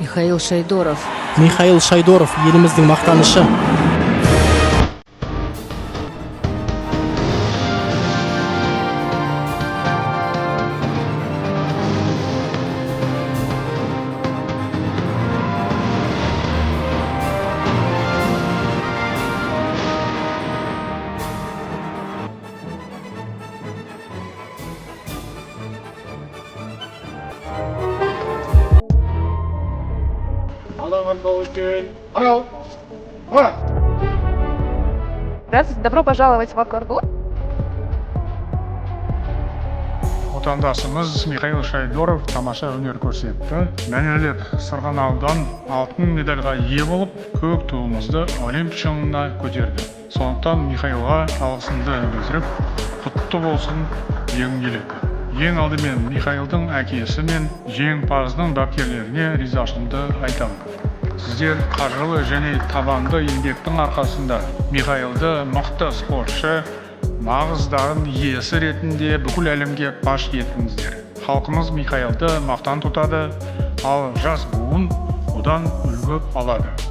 Михаил Шайдоров. Михаил Шайдоров еліміздің мақтанышы. Здравствуйте, добро пожаловать в Акваргу. Отандасымыз Михаил Шайдоров тамаша өнер көрсетті. Мәнерлеп сырғанаудан алтын медальға ие болып, көк туымызды олимп шыңына көтерді. Сондықтан Михаилға алғысымды білдіріп, құтты болсын дегім келеді. Ең алдымен Михаилдың әкесі мен жеңімпаздың бапкерлеріне ризашылығымды айтамын. Сіздер қаржылы және табанды еңбектің арқасында Михаилды мықты спортшы, нағыз дарын иесі ретінде бүкіл әлемге паш еттіңіздер. Халқымыз Михаилды мақтан тұтады, ал жас буын одан үлгі алады.